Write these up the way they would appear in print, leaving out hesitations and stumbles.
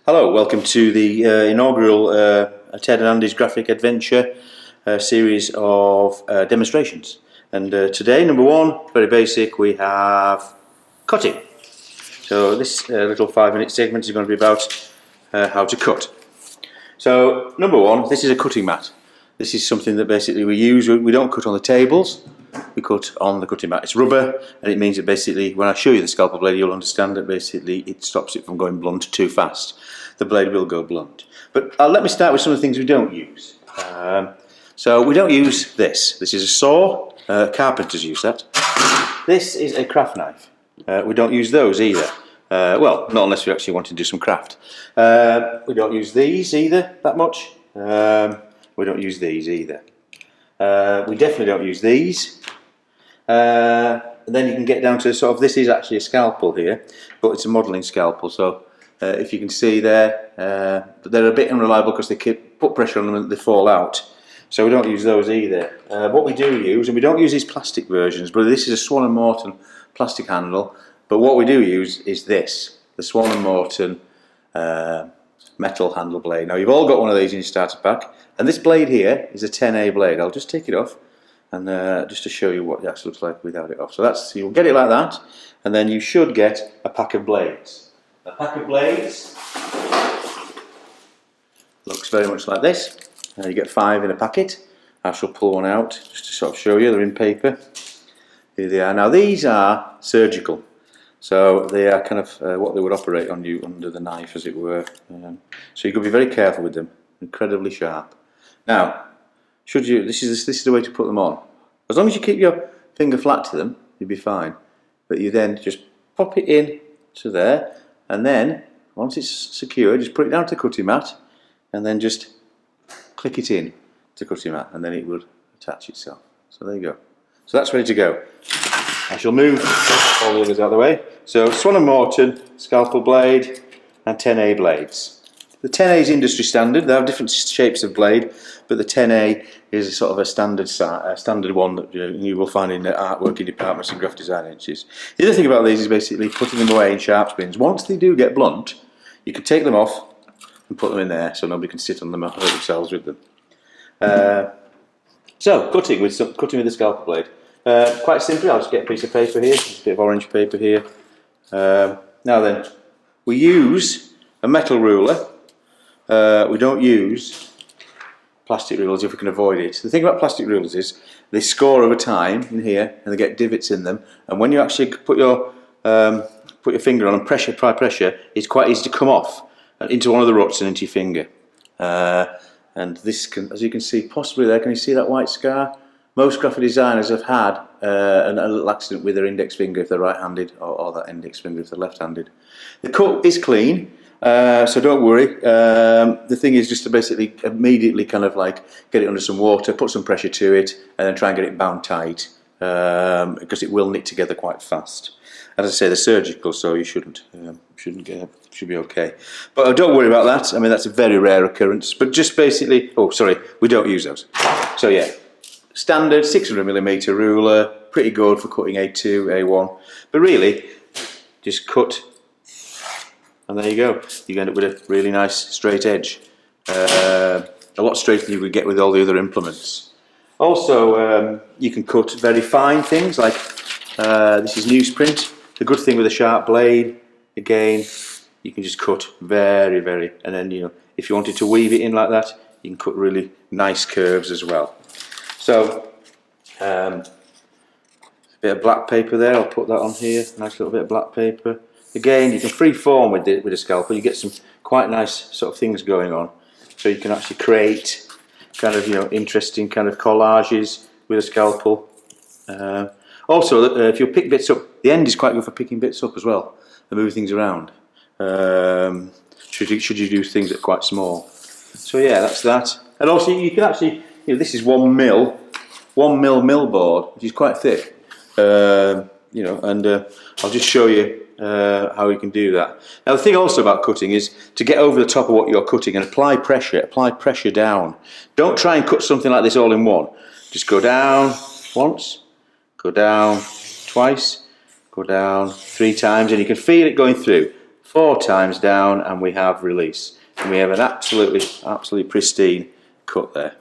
Hello, welcome to the inaugural Ted and Andy's Graphic Adventure series of demonstrations. And today, number one, very basic, we have cutting. So this little 5-minute segment is going to be about how to cut. So number one, this is a cutting mat. This is something that basically we use. We don't cut on the tables, we cut on the cutting mat. It's rubber, and it means that basically when I show you the scalpel blade, you'll understand that basically it stops it from going blunt too fast. The blade will go blunt. But let me start with some of the things we don't use. So we don't use this. This is a saw. Carpenters use that. This is a craft knife. We don't use those either. Well, not unless we actually want to do some craft. We don't use these either that much. We don't use these either. We definitely don't use these. And then you can get down to sort of, this is actually a scalpel here, but it's a modelling scalpel. So if you can see there, but they're a bit unreliable because they put pressure on them and they fall out. So we don't use those either. What we do use, and we don't use these plastic versions, but this is a Swan & Morton plastic handle. But what we do use is this, the Swan & Morton metal handle blade. Now you've all got one of these in your starter pack, and this blade here is a 10A blade. I'll just take it off, and just to show you what it actually looks like without it off. So that's, you'll get it like that, and then you should get a pack of blades. A pack of blades looks very much like this. You get 5 in a packet. I shall pull one out just to sort of show you. They're in paper. Here they are. Now these are surgical. So they are kind of what they would operate on you under the knife, as it were. So you've got to be very careful with them. Incredibly sharp. Now, this is the way to put them on. As long as you keep your finger flat to them, you'll be fine. But you then just pop it in to there, and then once it's secure, just put it down to the cutting mat, and then just click it in to the cutting mat, and then it will attach itself. So there you go. So that's ready to go. I shall move all the others out of the way. So Swan & Morton scalpel blade and 10A blades. The 10A is industry standard. They have different shapes of blade, but the 10A is a sort of a standard one that you will find in the artworking departments and graphic design agencies. The other thing about these is basically putting them away in sharp bins. Once they do get blunt, you can take them off and put them in there so nobody can sit on them or hurt themselves with them. So cutting with the scalpel blade. Quite simply, I'll just get a piece of paper here, just a bit of orange paper here. Now then, we use a metal ruler. We don't use plastic rulers if we can avoid it. The thing about plastic rulers is they score over time in here, and they get divots in them. And when you actually put your finger on and apply pressure, it's quite easy to come off into one of the ruts and into your finger. And this can, as you can see, possibly there. Can you see that white scar? Most graphic designers have had a little accident with their index finger if they're right-handed, or that index finger if they're left-handed. The cut is clean, so don't worry. The thing is just to basically immediately kind of like get it under some water, put some pressure to it, and then try and get it bound tight, because it will knit together quite fast. As I say, they're surgical, so you should be okay. But don't worry about that. I mean, that's a very rare occurrence. But just basically, oh sorry, we don't use those. So yeah. Standard 600mm ruler, pretty good for cutting A2, A1, but really, just cut, and there you go. You end up with a really nice straight edge, a lot straighter than you would get with all the other implements. Also, you can cut very fine things like this is newsprint. The good thing with a sharp blade, again, you can just cut very, and then if you wanted to weave it in like that, you can cut really nice curves as well. So, a bit of black paper there, I'll put that on here, nice little bit of black paper. Again, you can free form with a scalpel, you get some quite nice sort of things going on. So you can actually create kind of, interesting kind of collages with a scalpel. Also, if you pick bits up, the end is quite good for picking bits up as well, and moving things around. Should you do things that are quite small. So yeah, that's that. And also you can actually, this is 1 mil millboard, which is quite thick, and I'll just show you how you can do that. Now the thing also about cutting is to get over the top of what you're cutting and apply pressure down. Don't try and cut something like this all in one. Just go down once, go down twice, go down 3 times, and you can feel it going through. 4 times down, and we have release, and we have an absolutely pristine cut there.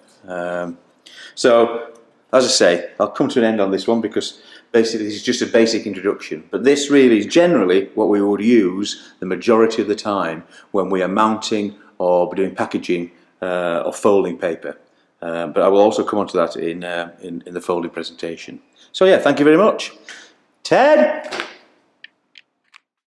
So as I say, I'll come to an end on this one because basically this is just a basic introduction, but this really is generally what we would use the majority of the time when we are mounting or doing packaging or folding paper. But I will also come on to that in the folding presentation. So yeah, thank you very much. Ted?